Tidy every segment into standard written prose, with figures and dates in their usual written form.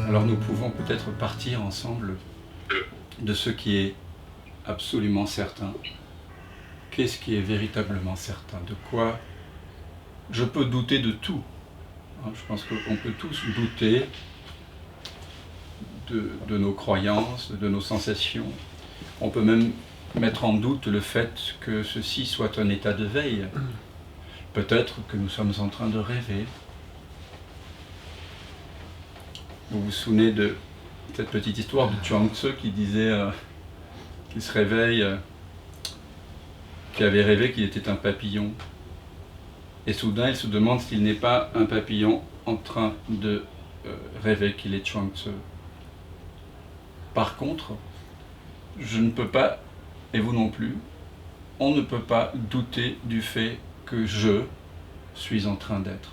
Alors nous pouvons peut-être partir ensemble de ce qui est absolument certain. Qu'est-ce qui est véritablement certain? De quoi je peux douter de tout? Je pense qu'on peut tous douter de nos croyances, de nos sensations. On peut même mettre en doute le fait que ceci soit un état de veille. Peut-être que nous sommes en train de rêver. Vous vous souvenez de cette petite histoire de Chuang Tzu qui disait qu'il se réveille, qu'il avait rêvé qu'il était un papillon. Et soudain, il se demande s'il n'est pas un papillon en train de rêver qu'il est Chuang Tzu. Par contre, je ne peux pas, et vous non plus, on ne peut pas douter du fait que je suis en train d'être.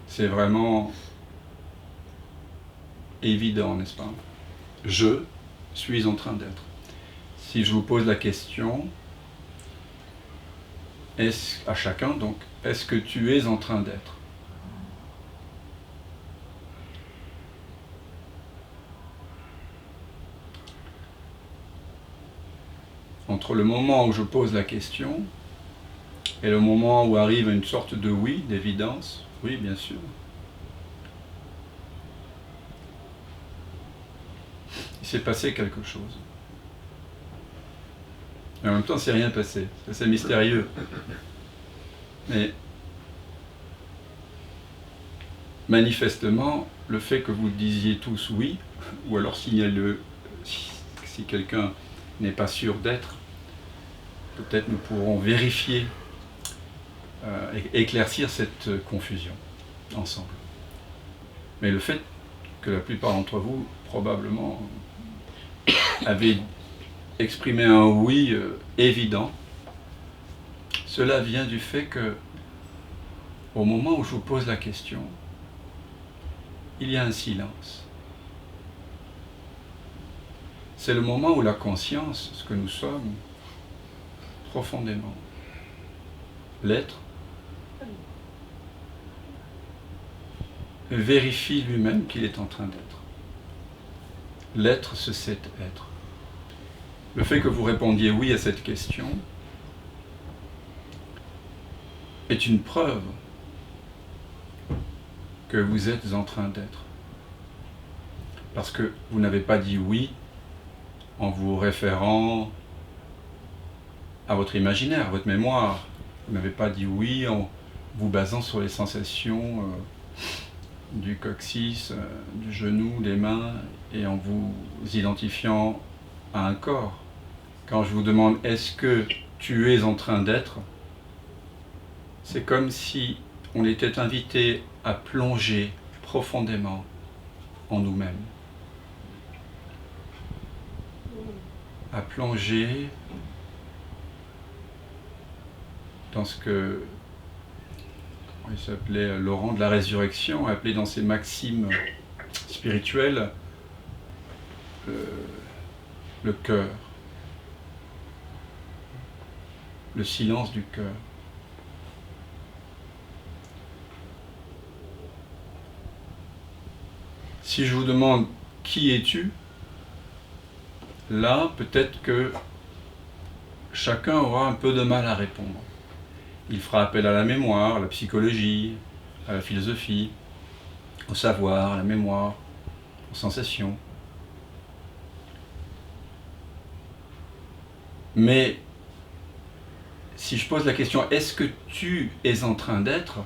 C'est vraiment évident, n'est-ce pas? Je suis en train d'être. Si je vous pose la question, à chacun donc, est-ce que tu es en train d'être? Entre le moment où je pose la question et le moment où arrive une sorte de oui, d'évidence, oui, bien sûr. Il s'est passé quelque chose. Et en même temps, il ne s'est rien passé. C'est assez mystérieux. Mais manifestement, le fait que vous disiez tous oui, ou alors signalez-le si quelqu'un n'est pas sûr d'être, peut-être nous pourrons vérifier, éclaircir cette confusion ensemble. Mais le fait que la plupart d'entre vous, probablement, avez exprimé un oui évident, cela vient du fait que, au moment où je vous pose la question, il y a un silence. C'est le moment où la conscience, ce que nous sommes, profondément, l'être, vérifie lui-même qu'il est en train d'être. L'être se sait être. Le fait que vous répondiez oui à cette question est une preuve que vous êtes en train d'être. Parce que vous n'avez pas dit oui en vous référant à votre imaginaire, à votre mémoire. Vous n'avez pas dit oui en vous basant sur les sensations du coccyx, du genou, des mains, et en vous identifiant à un corps. Quand je vous demande « est-ce que tu es en train d'être ?», c'est comme si on était invité à plonger profondément en nous-mêmes. À plonger dans ce que il s'appelait Laurent de la Résurrection, appelé dans ses maximes spirituelles le cœur, le silence du cœur. Si je vous demande qui es-tu, là peut-être que chacun aura un peu de mal à répondre. Il fera appel à la mémoire, à la psychologie, à la philosophie, au savoir, à la mémoire, aux sensations. Mais si je pose la question « est-ce que tu es en train d'être ?»,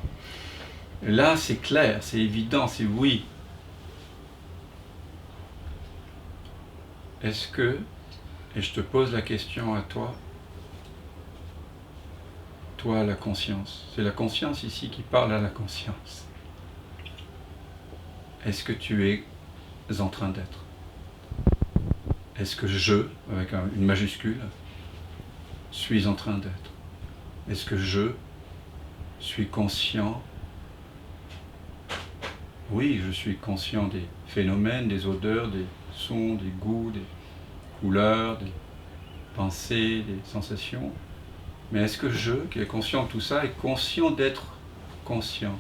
là c'est clair, c'est évident, c'est oui. Est-ce que, et je te pose la question à toi, toi la conscience, c'est la conscience ici qui parle à la conscience. Est-ce que tu es en train d'être? Est-ce que je, avec une majuscule, suis en train d'être? Est-ce que je suis conscient? Oui, je suis conscient des phénomènes, des odeurs, des sons, des goûts, des couleurs, des pensées, des sensations. Mais est-ce que je, qui est conscient de tout ça, est conscient d'être conscient?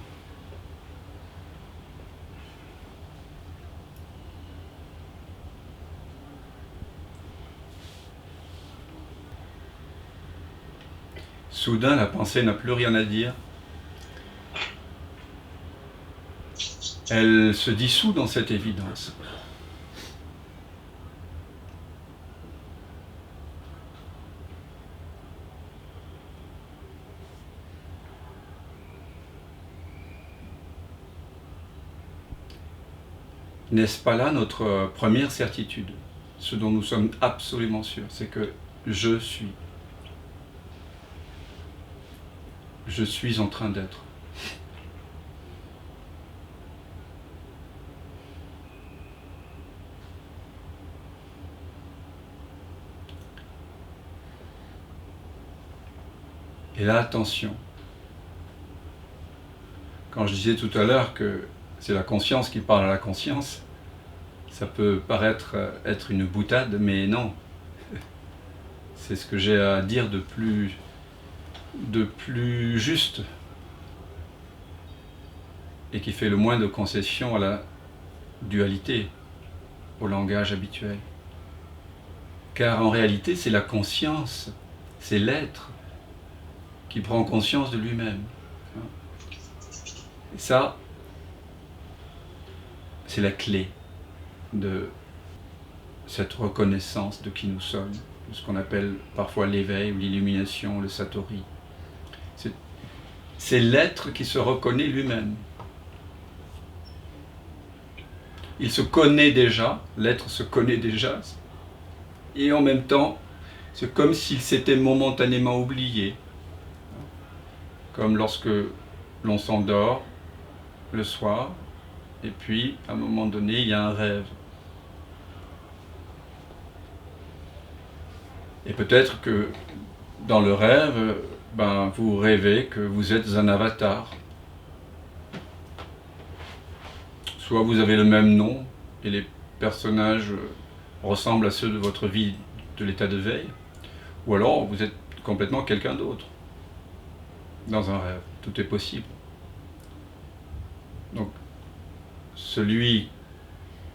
Soudain, la pensée n'a plus rien à dire. Elle se dissout dans cette évidence. N'est-ce pas là notre première certitude? Ce dont nous sommes absolument sûrs, c'est que je suis. Je suis en train d'être. Et là, attention. Quand je disais tout à l'heure que c'est la conscience qui parle à la conscience, ça peut paraître être une boutade, mais non. C'est ce que j'ai à dire de plus juste et qui fait le moins de concessions à la dualité, au langage habituel. Car en réalité, c'est la conscience, c'est l'être qui prend conscience de lui-même. Et ça, c'est la clé de cette reconnaissance de qui nous sommes, de ce qu'on appelle parfois l'éveil ou l'illumination, le satori. C'est l'être qui se reconnaît lui-même. Il se connaît déjà, l'être se connaît déjà, et en même temps, c'est comme s'il s'était momentanément oublié. Comme lorsque l'on s'endort le soir, et puis à un moment donné, il y a un rêve. Et peut-être que dans le rêve, vous rêvez que vous êtes un avatar. Soit vous avez le même nom, et les personnages ressemblent à ceux de votre vie de l'état de veille, ou alors vous êtes complètement quelqu'un d'autre dans un rêve. Tout est possible. Donc, celui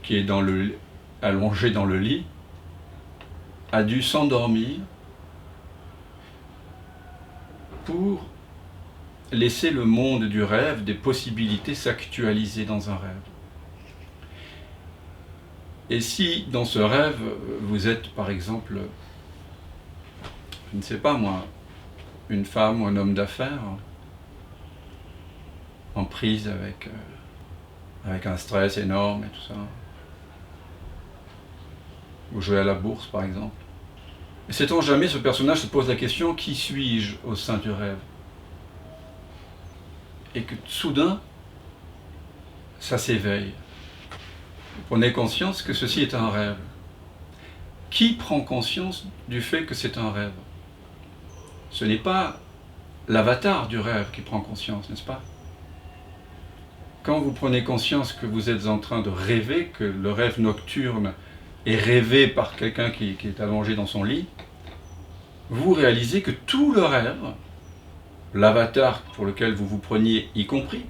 qui est allongé dans le lit a dû s'endormir pour laisser le monde du rêve, des possibilités s'actualiser dans un rêve. Et si dans ce rêve, vous êtes par exemple, je ne sais pas moi, une femme ou un homme d'affaires, en prise avec un stress énorme et tout ça, vous jouez à la bourse par exemple, et sait-on jamais, ce personnage se pose la question, qui suis-je au sein du rêve? Et que soudain, ça s'éveille. Vous prenez conscience que ceci est un rêve. Qui prend conscience du fait que c'est un rêve? Ce n'est pas l'avatar du rêve qui prend conscience, n'est-ce pas? Quand vous prenez conscience que vous êtes en train de rêver, que le rêve nocturne est rêvé par quelqu'un qui est allongé dans son lit, vous réalisez que tout le rêve, l'avatar pour lequel vous vous preniez, y compris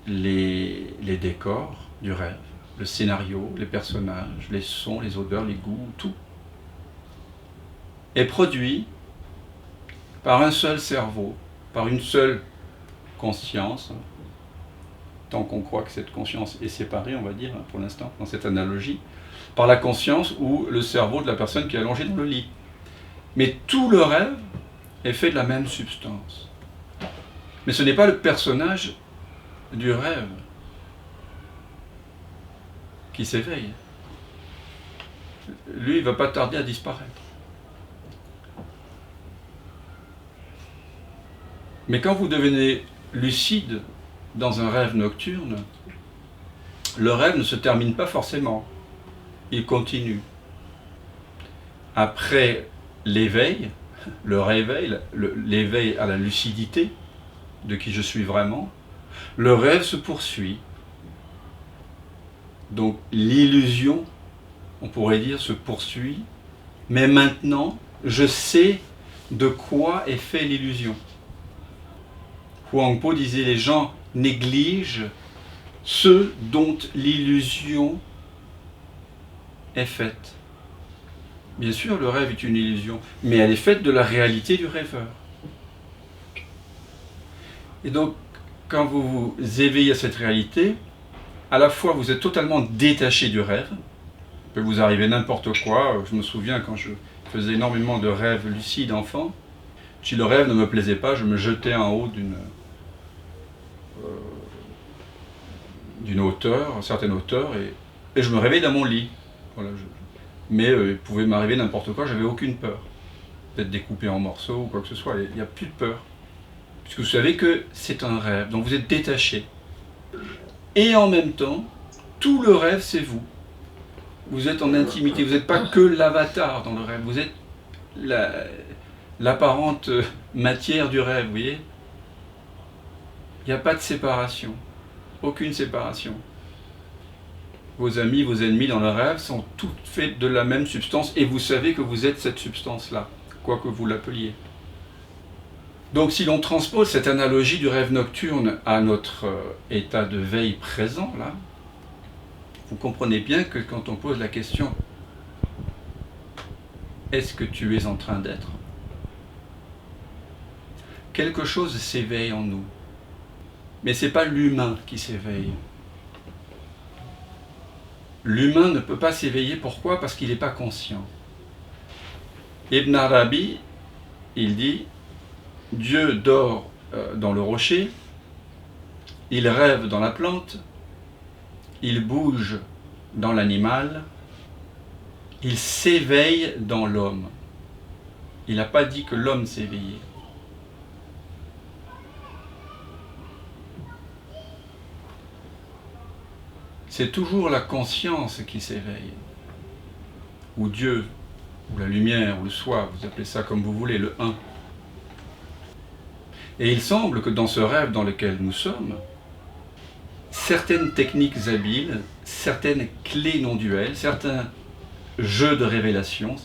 les décors du rêve, le scénario, les personnages, les sons, les odeurs, les goûts, tout, est produit par un seul cerveau, par une seule conscience, tant qu'on croit que cette conscience est séparée, on va dire, pour l'instant, dans cette analogie, par la conscience ou le cerveau de la personne qui est allongée dans le lit. Mais tout le rêve est fait de la même substance. Mais ce n'est pas le personnage du rêve qui s'éveille. Lui, il ne va pas tarder à disparaître. Mais quand vous devenez lucide dans un rêve nocturne, le rêve ne se termine pas forcément. Il continue. Après l'éveil, le réveil, l'éveil à la lucidité de qui je suis vraiment, le rêve se poursuit. Donc l'illusion, on pourrait dire, se poursuit, mais maintenant, je sais de quoi est fait l'illusion. Huang Po disait, les gens négligent ce dont l'illusion est faite. Bien sûr, le rêve est une illusion, mais elle est faite de la réalité du rêveur. Et donc, quand vous vous éveillez à cette réalité, à la fois vous êtes totalement détaché du rêve, il peut vous arriver n'importe quoi. Je me souviens quand je faisais énormément de rêves lucides enfant, si le rêve ne me plaisait pas, je me jetais en haut d'une hauteur, une certaine hauteur, et je me réveille dans mon lit. Voilà, mais il pouvait m'arriver n'importe quoi, j'avais aucune peur d'être découpé en morceaux ou quoi que ce soit, il n'y a plus de peur. Puisque vous savez que c'est un rêve, donc vous êtes détaché. Et en même temps, tout le rêve, c'est vous. Vous êtes en intimité, vous n'êtes pas que l'avatar dans le rêve, vous êtes l'apparente matière du rêve, vous voyez. Il n'y a pas de séparation, aucune séparation. Vos amis, vos ennemis dans le rêve sont tous faits de la même substance et vous savez que vous êtes cette substance-là, quoi que vous l'appeliez. Donc si l'on transpose cette analogie du rêve nocturne à notre état de veille présent, là, vous comprenez bien que quand on pose la question « Est-ce que tu es en train d'être ?» quelque chose s'éveille en nous. Mais ce n'est pas l'humain qui s'éveille. L'humain ne peut pas s'éveiller, pourquoi? Parce qu'il n'est pas conscient. Ibn Arabi, il dit « Dieu dort dans le rocher, il rêve dans la plante, il bouge dans l'animal, il s'éveille dans l'homme. » Il n'a pas dit que l'homme s'éveillait. C'est toujours la conscience qui s'éveille, ou Dieu, ou la lumière, ou le soi, vous appelez ça comme vous voulez, le un. Et il semble que dans ce rêve dans lequel nous sommes, certaines techniques habiles, certaines clés non duelles, certains jeux de révélation,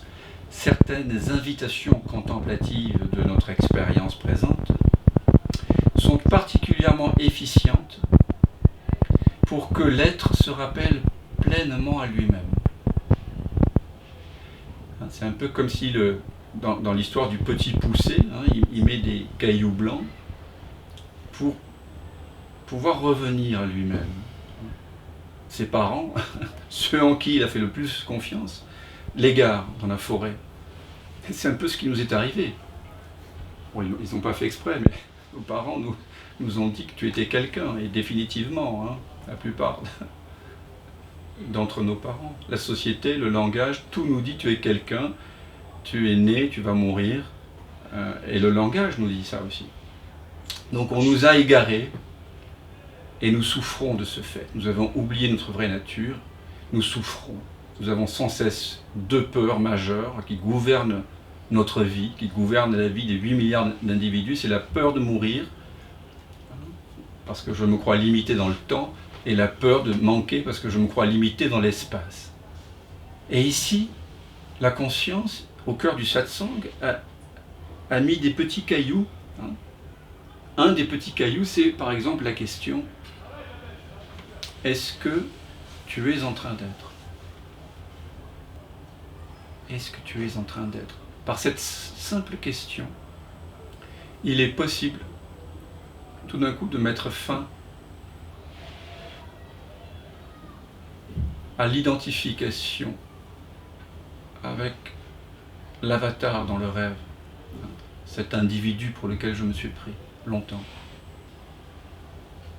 certaines invitations contemplatives de notre expérience présente sont particulièrement efficientes pour que l'être se rappelle pleinement à lui-même. C'est un peu comme si, dans l'histoire du petit poucet, il met des cailloux blancs pour pouvoir revenir à lui-même. Ses parents, ceux en qui il a fait le plus confiance, l'égarent dans la forêt. Et c'est un peu ce qui nous est arrivé. Bon, ils n'ont pas fait exprès, mais nos parents nous ont dit que tu étais quelqu'un, et définitivement, la plupart d'entre nos parents. La société, le langage, tout nous dit tu es quelqu'un, tu es né, tu vas mourir, et le langage nous dit ça aussi. Donc on nous a égarés, et nous souffrons de ce fait. Nous avons oublié notre vraie nature, nous souffrons. Nous avons sans cesse deux peurs majeures qui gouvernent notre vie, qui gouvernent la vie des 8 milliards d'individus. C'est la peur de mourir, parce que je me crois limité dans le temps, et la peur de manquer, parce que je me crois limité dans l'espace. Et ici, la conscience, au cœur du satsang, a mis des petits cailloux. Un des petits cailloux, c'est par exemple la question: est-ce que tu es en train d'être? Est-ce que tu es en train d'être? Par cette simple question, il est possible tout d'un coup de mettre fin à l'identification avec l'avatar dans le rêve, cet individu pour lequel je me suis pris longtemps.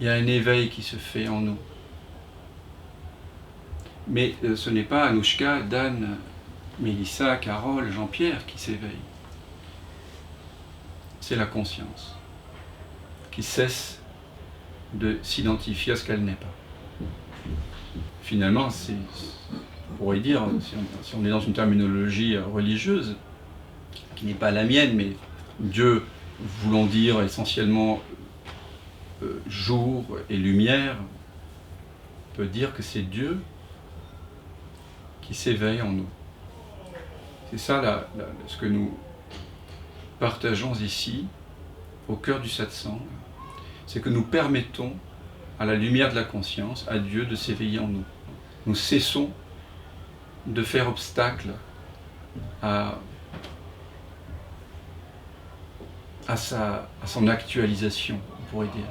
Il y a un éveil qui se fait en nous. Mais ce n'est pas Anouchka, Dan, Mélissa, Carole, Jean-Pierre qui s'éveillent. C'est la conscience qui cesse de s'identifier à ce qu'elle n'est pas. Finalement, on pourrait dire, si on est dans une terminologie religieuse, qui n'est pas la mienne, mais Dieu, voulons dire essentiellement jour et lumière, on peut dire que c'est Dieu qui s'éveille en nous. C'est ça ce que nous partageons ici, au cœur du satsang, c'est que nous permettons à la lumière de la conscience, à Dieu de s'éveiller en nous. Nous cessons de faire obstacle à son actualisation, on pourrait dire.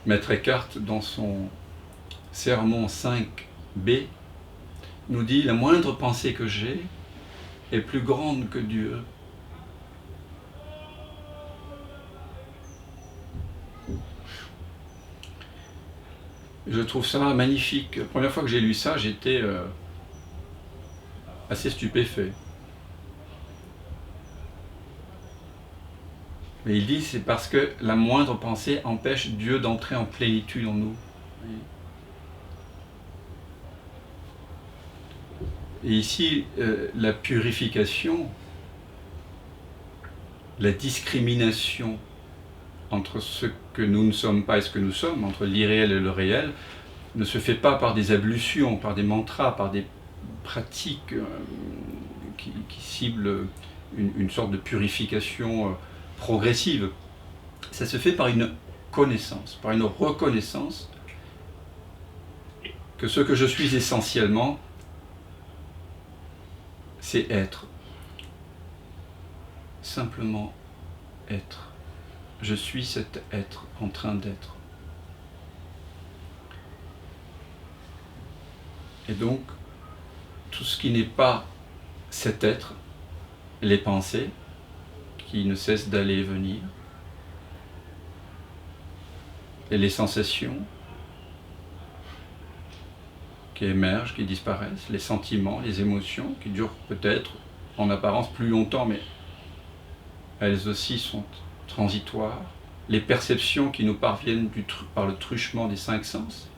Maître Eckhart, dans son sermon 5b, nous dit « La moindre pensée que j'ai est plus grande que Dieu. » Je trouve ça magnifique. La première fois que j'ai lu ça, j'étais assez stupéfait. Mais il dit c'est parce que la moindre pensée empêche Dieu d'entrer en plénitude en nous. Et ici, la purification, la discrimination entre ce que nous ne sommes pas et ce que nous sommes, entre l'irréel et le réel, ne se fait pas par des ablutions, par des mantras, par des pratiques qui ciblent une sorte de purification progressive. Ça se fait par une connaissance, par une reconnaissance que ce que je suis essentiellement, c'est être. Simplement être. Je suis cet être en train d'être. Et donc, tout ce qui n'est pas cet être, les pensées, qui ne cessent d'aller et venir, et les sensations qui émergent, qui disparaissent, les sentiments, les émotions, qui durent peut-être en apparence plus longtemps, mais elles aussi sont transitoires, les perceptions qui nous parviennent par le truchement des 5 sens,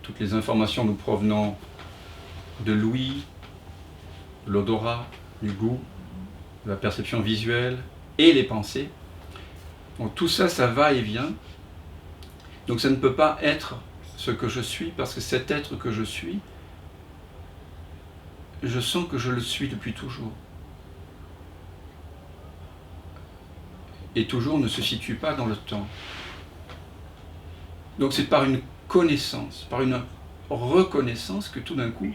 toutes les informations nous provenant de l'ouïe, de l'odorat, du goût, de la perception visuelle et les pensées. Donc tout ça, ça va et vient. Donc ça ne peut pas être ce que je suis, parce que cet être que je suis, je sens que je le suis depuis toujours. Et toujours ne se situe pas dans le temps. Donc c'est par une connaissance, par une reconnaissance que tout d'un coup,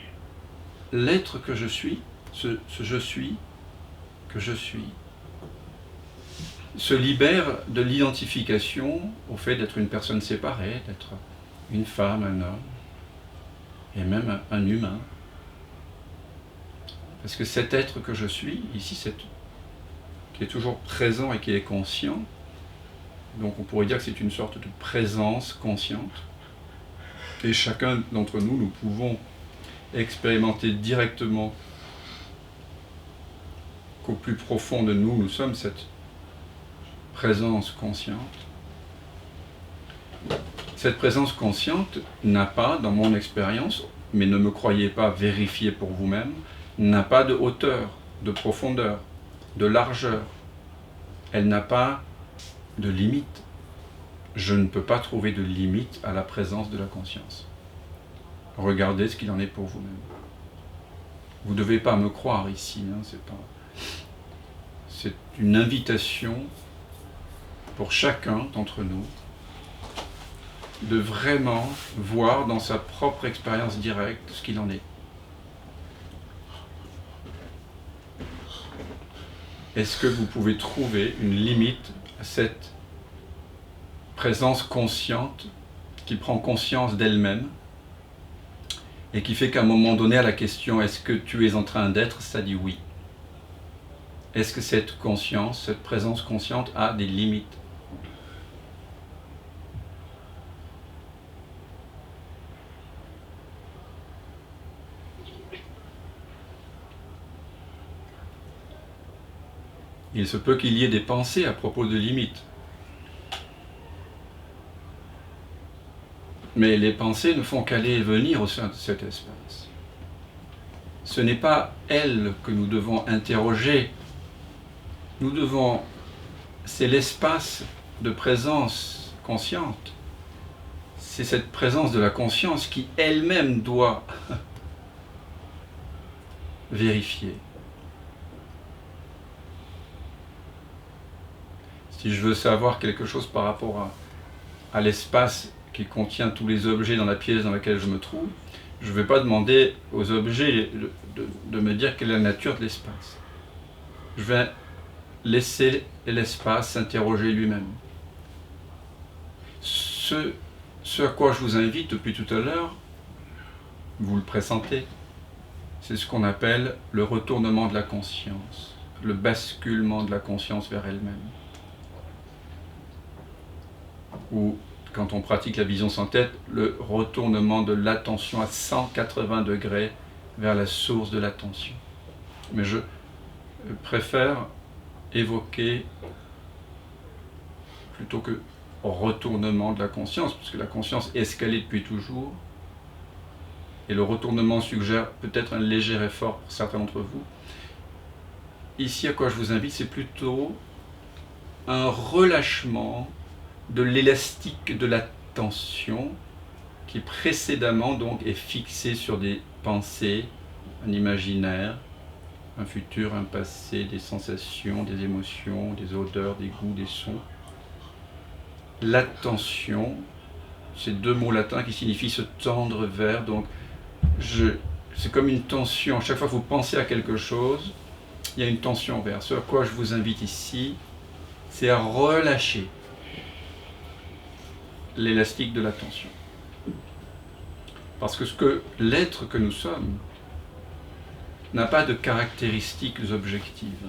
l'être que je suis, ce je suis, que je suis, se libère de l'identification au fait d'être une personne séparée, d'être une femme, un homme, et même un humain. Parce que cet être que je suis, ici, qui est toujours présent et qui est conscient, donc on pourrait dire que c'est une sorte de présence consciente, et chacun d'entre nous, nous pouvons expérimenter directement qu'au plus profond de nous, nous sommes cette présence consciente. Cette présence consciente n'a pas, dans mon expérience, mais ne me croyez pas, vérifiez pour vous-même, n'a pas de hauteur, de profondeur, de largeur. Elle n'a pas de limite. Je ne peux pas trouver de limite à la présence de la conscience. Regardez ce qu'il en est pour vous-même. Vous ne devez pas me croire ici, c'est une invitation pour chacun d'entre nous de vraiment voir dans sa propre expérience directe ce qu'il en est. Est-ce que vous pouvez trouver une limite à cette présence consciente qui prend conscience d'elle-même et qui fait qu'à un moment donné, à la question « est-ce que tu es en train d'être ?», ça dit oui. Est-ce que cette conscience, cette présence consciente a des limites ? Il se peut qu'il y ait des pensées à propos de limites. Mais les pensées ne font qu'aller et venir au sein de cet espace. Ce n'est pas elles que nous devons interroger. C'est l'espace de présence consciente. C'est cette présence de la conscience qui elle-même doit vérifier. Si je veux savoir quelque chose par rapport à l'espace qui contient tous les objets dans la pièce dans laquelle je me trouve, je ne vais pas demander aux objets de me dire quelle est la nature de l'espace. Je vais laisser l'espace s'interroger lui-même. Ce à quoi je vous invite depuis tout à l'heure, vous le pressentez, c'est ce qu'on appelle le retournement de la conscience, le basculement de la conscience vers elle-même. Ou, quand on pratique la vision sans tête, le retournement de l'attention à 180 degrés vers la source de l'attention. Mais je préfère évoquer plutôt que retournement de la conscience, puisque la conscience est ce qu'elle est depuis toujours, et le retournement suggère peut-être un léger effort pour certains d'entre vous. Ici, à quoi je vous invite, c'est plutôt un relâchement de l'élastique de l'attention qui précédemment donc est fixé sur des pensées, un imaginaire, un futur, un passé, des sensations, des émotions, des odeurs, des goûts, des sons. L'attention, c'est deux mots latins qui signifient se tendre vers, donc c'est comme une tension. Chaque fois que vous pensez à quelque chose, il y a une tension vers. Ce à quoi je vous invite ici, c'est à relâcher l'élastique de l'attention. Parce que l'être que nous sommes n'a pas de caractéristiques objectives.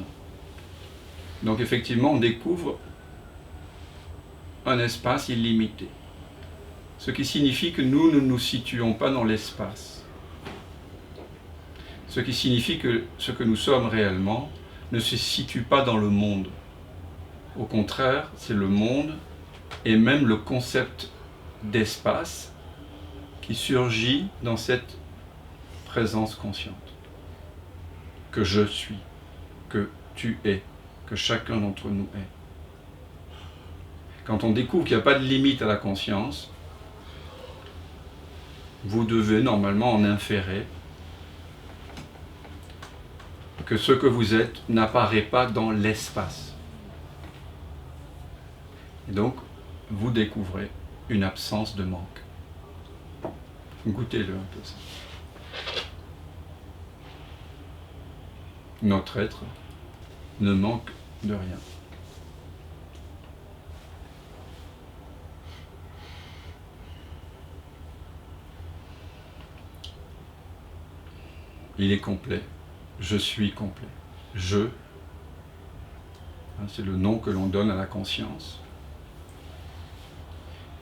Donc effectivement, on découvre un espace illimité. Ce qui signifie que nous ne nous situons pas dans l'espace. Ce qui signifie que ce que nous sommes réellement ne se situe pas dans le monde. Au contraire, c'est le monde et même le concept d'espace qui surgit dans cette présence consciente. Que je suis, que tu es, que chacun d'entre nous est. Quand on découvre qu'il n'y a pas de limite à la conscience, vous devez normalement en inférer que ce que vous êtes n'apparaît pas dans l'espace. Et donc, vous découvrez une absence de manque. Goûtez-le un peu ça. Notre être ne manque de rien. Il est complet. Je suis complet. Je, c'est le nom que l'on donne à la conscience.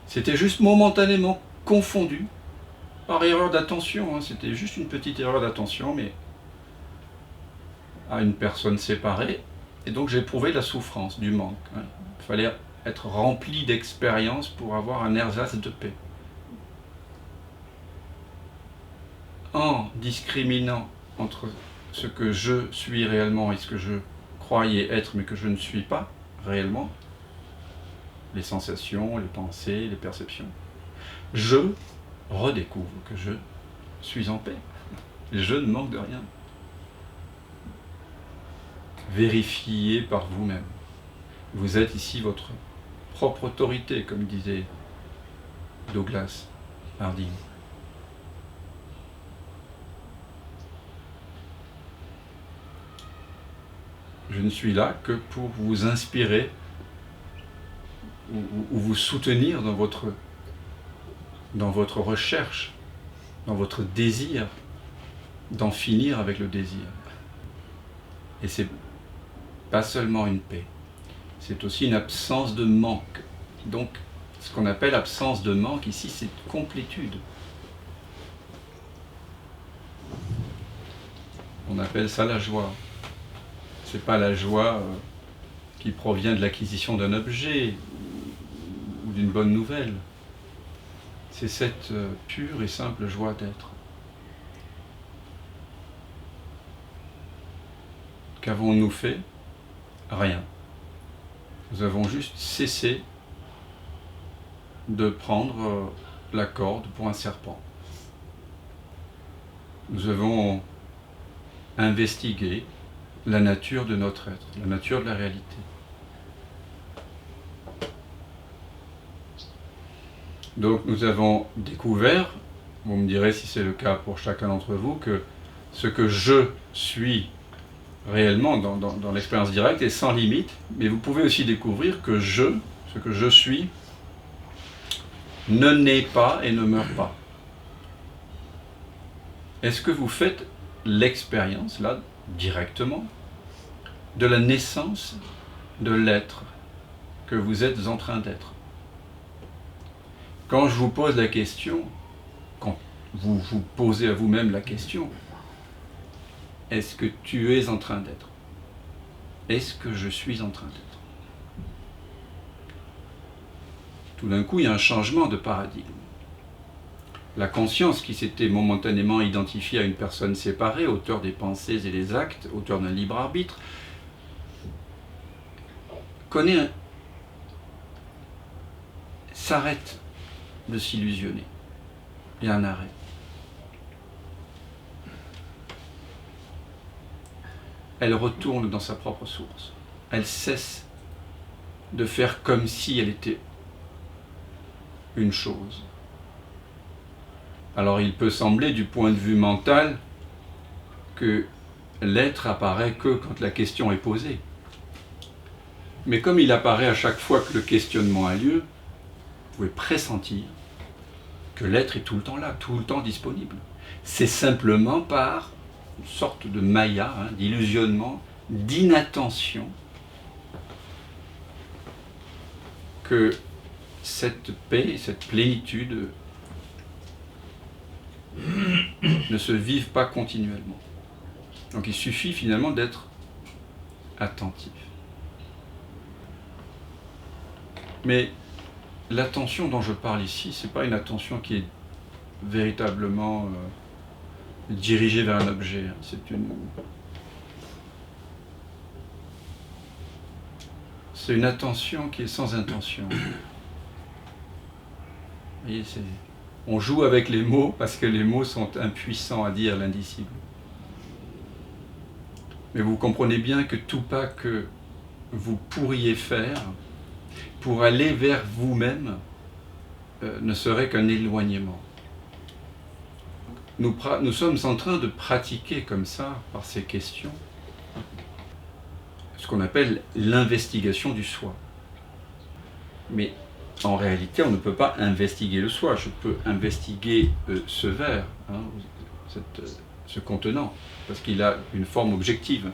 C'était juste momentanément confondu par erreur d'attention. C'était juste une petite erreur d'attention, mais à une personne séparée. Et donc j'ai éprouvé la souffrance du manque. Il fallait être rempli d'expérience pour avoir un ersatz de paix. En discriminant entre ce que je suis réellement et ce que je croyais être mais que je ne suis pas réellement, les sensations, les pensées, les perceptions, je redécouvre que je suis en paix. Je ne manque de rien. Vérifiez par vous-même. Vous êtes ici votre propre autorité, comme disait Douglas Harding. Je ne suis là que pour vous inspirer ou vous soutenir dans votre recherche, dans votre désir d'en finir avec le désir. Et c'est pas seulement une paix, c'est aussi une absence de manque. Donc, ce qu'on appelle absence de manque ici, c'est complétude. On appelle ça la joie. C'est pas la joie qui provient de l'acquisition d'un objet ou d'une bonne nouvelle. C'est cette pure et simple joie d'être. Qu'avons-nous fait? Rien. Nous avons juste cessé de prendre la corde pour un serpent. Nous avons investigué la nature de notre être, la nature de la réalité. Donc nous avons découvert, vous me direz si c'est le cas pour chacun d'entre vous, que ce que je suis réellement dans l'expérience directe est sans limite, mais vous pouvez aussi découvrir que ce que je suis, ne naît pas et ne meurt pas. Est-ce que vous faites l'expérience, là, directement, de la naissance de l'être que vous êtes en train d'être? Quand je vous pose la question, quand vous vous posez à vous-même la question, est-ce que tu es en train d'être? Est-ce que je suis en train d'être? Tout d'un coup, il y a un changement de paradigme. La conscience qui s'était momentanément identifiée à une personne séparée, auteur des pensées et des actes, auteur d'un libre arbitre, s'arrête de s'illusionner. Il y a un arrêt. Elle retourne dans sa propre source. Elle cesse de faire comme si elle était une chose. Alors il peut sembler du point de vue mental que l'être apparaît que quand la question est posée. Mais comme il apparaît à chaque fois que le questionnement a lieu, vous pouvez pressentir que l'être est tout le temps là, tout le temps disponible. C'est simplement par une sorte de maya, d'illusionnement, d'inattention, que cette paix, cette plénitude ne se vivent pas continuellement. Donc il suffit finalement d'être attentif. Mais l'attention dont je parle ici, ce n'est pas une attention qui est véritablement dirigée vers un objet. C'est une attention qui est sans intention. Vous voyez, on joue avec les mots parce que les mots sont impuissants à dire l'indicible. Mais vous comprenez bien que tout pas que vous pourriez faire pour aller vers vous-même ne serait qu'un éloignement. Nous sommes en train de pratiquer comme ça, par ces questions, ce qu'on appelle l'investigation du soi. Mais en réalité, on ne peut pas investiguer le soi. Je peux investiguer ce verre, ce contenant, parce qu'il a une forme objective.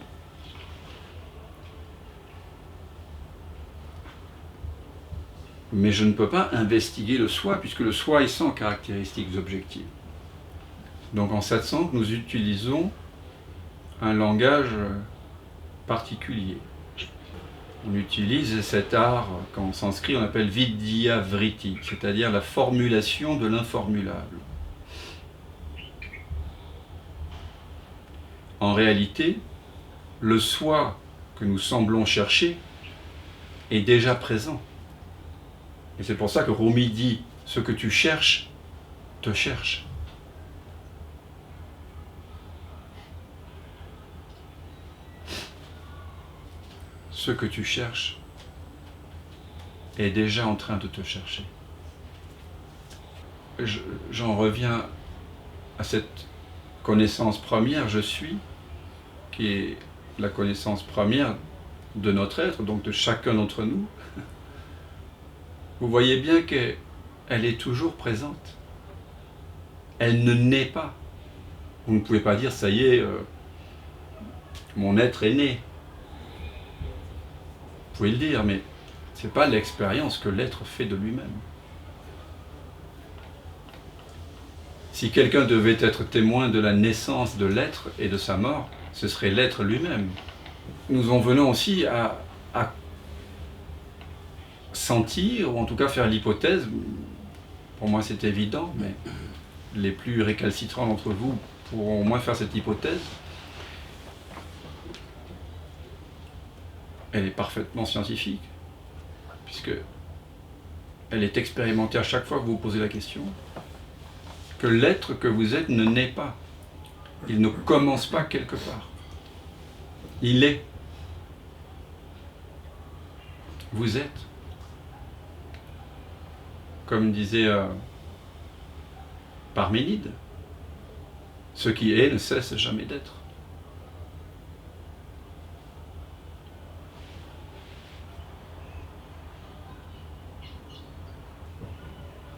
Mais je ne peux pas investiguer le soi, puisque le soi est sans caractéristiques objectives. Donc en satsang, nous utilisons un langage particulier. On utilise cet art qu'en sanskrit on appelle vidya vritti, c'est-à-dire la formulation de l'informulable. En réalité, le soi que nous semblons chercher est déjà présent. Et c'est pour ça que Rumi dit « ce que tu cherches, te cherche ». Ce que tu cherches est déjà en train de te chercher. J'en reviens à cette connaissance première, je suis, qui est la connaissance première de notre être, donc de chacun d'entre nous. Vous voyez bien qu'elle est toujours présente. Elle ne naît pas. Vous ne pouvez pas dire, ça y est, mon être est né. Vous pouvez le dire, mais ce n'est pas l'expérience que l'être fait de lui-même. Si quelqu'un devait être témoin de la naissance de l'être et de sa mort, ce serait l'être lui-même. Nous en venons aussi à sentir, ou en tout cas faire l'hypothèse, pour moi c'est évident, mais les plus récalcitrants d'entre vous pourront au moins faire cette hypothèse. Elle est parfaitement scientifique, puisque elle est expérimentée à chaque fois que vous vous posez la question, que l'être que vous êtes ne naît pas. Il ne commence pas quelque part. Il est. Vous êtes. comme disait Parménide, ce qui est ne cesse jamais d'être.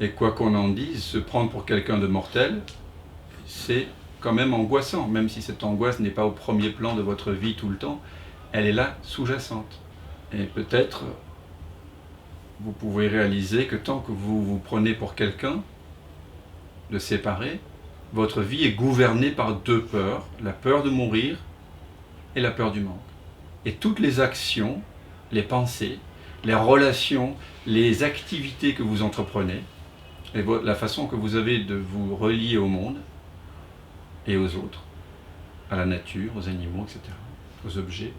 Et quoi qu'on en dise, se prendre pour quelqu'un de mortel, c'est quand même angoissant, même si cette angoisse n'est pas au premier plan de votre vie tout le temps, elle est là, sous-jacente. Et peut-être, vous pouvez réaliser que tant que vous vous prenez pour quelqu'un de séparé, votre vie est gouvernée par deux peurs, la peur de mourir et la peur du manque. Et toutes les actions, les pensées, les relations, les activités que vous entreprenez, et la façon que vous avez de vous relier au monde et aux autres, à la nature, aux animaux, etc., aux objets,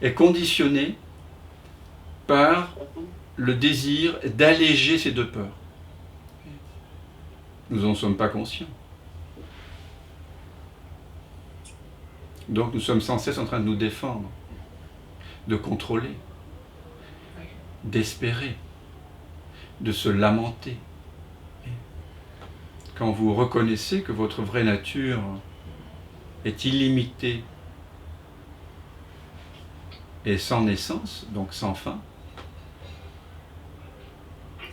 est conditionnée par le désir d'alléger ces deux peurs. Nous n'en sommes pas conscients. Donc nous sommes sans cesse en train de nous défendre, de contrôler, d'espérer, de se lamenter. Quand vous reconnaissez que votre vraie nature est illimitée et sans naissance, donc sans fin,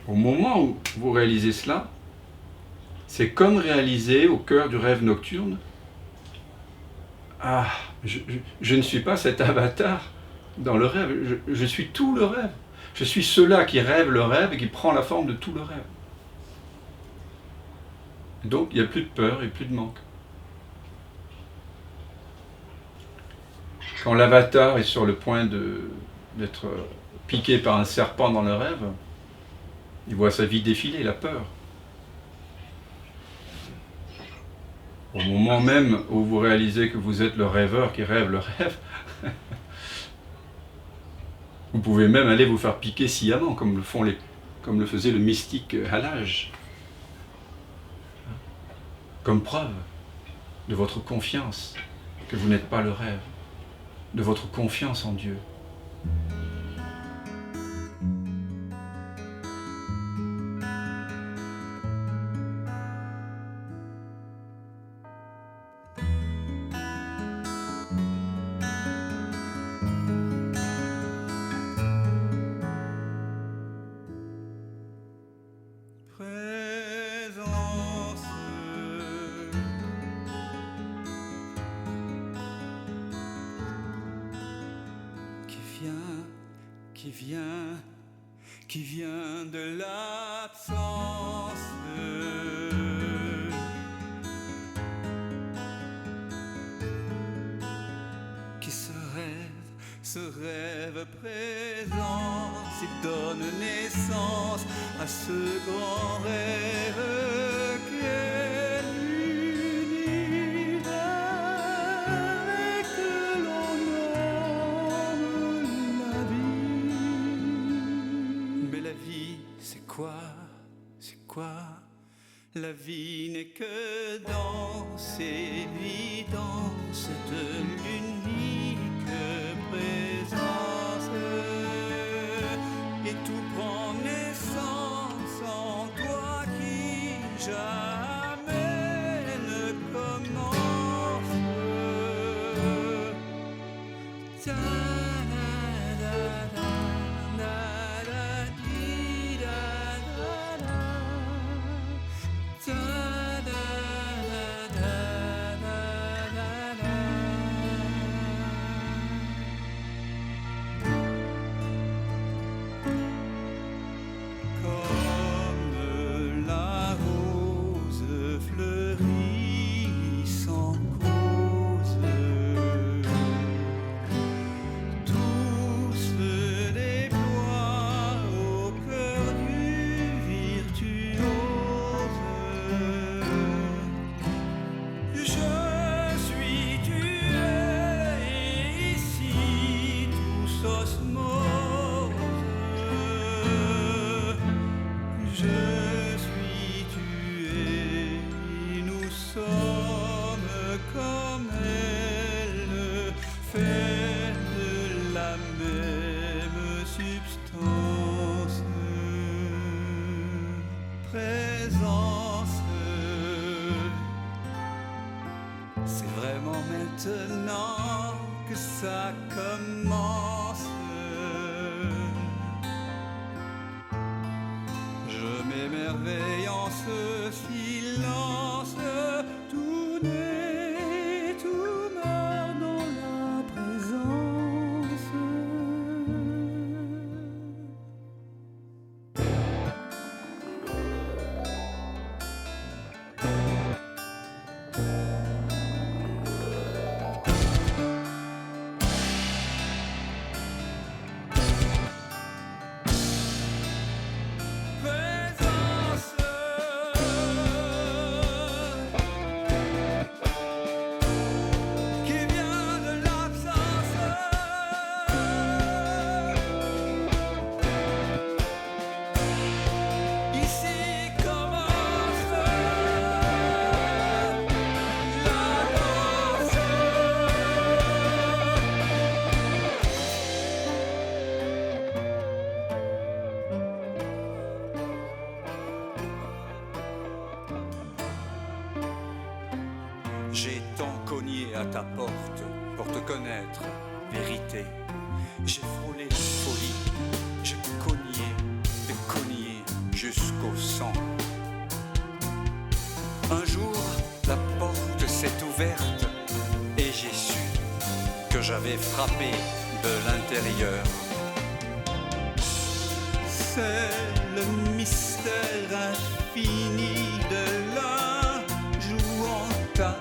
au moment où vous réalisez cela, c'est comme réaliser au cœur du rêve nocturne, ah, je ne suis pas cet avatar dans le rêve, je suis tout le rêve. Je suis cela qui rêve le rêve et qui prend la forme de tout le rêve. Donc il n'y a plus de peur et plus de manque. Quand l'avatar est sur le point d'être piqué par un serpent dans le rêve, il voit sa vie défiler, la peur. Au moment même où vous réalisez que vous êtes le rêveur qui rêve le rêve, vous pouvez même aller vous faire piquer sciemment, comme le faisait le mystique Halage. Comme preuve de votre confiance que vous n'êtes pas le rêve, de votre confiance en Dieu. Qui vient de l'absence, qui se rêve présent, qui donne naissance à ce grand rêve qu'est l'univers et que l'on nomme la vie. Mais la vie, c'est quoi? C'est quoi? La vie n'est que danse et évidence de l'unique présence. Et tout prend naissance en toi qui jamais ne commence. Même substance. maintenant que ça commence. Je m'émerveille en ce silence, tout naît, tout meurt dans la présence. J'ai tant cogné à ta porte pour te connaître, vérité. J'ai frôlé folie, j'ai cogné jusqu'au sang. Un jour, la porte s'est ouverte et j'ai su que j'avais frappé de l'intérieur. C'est le mystère infini de la joue en ta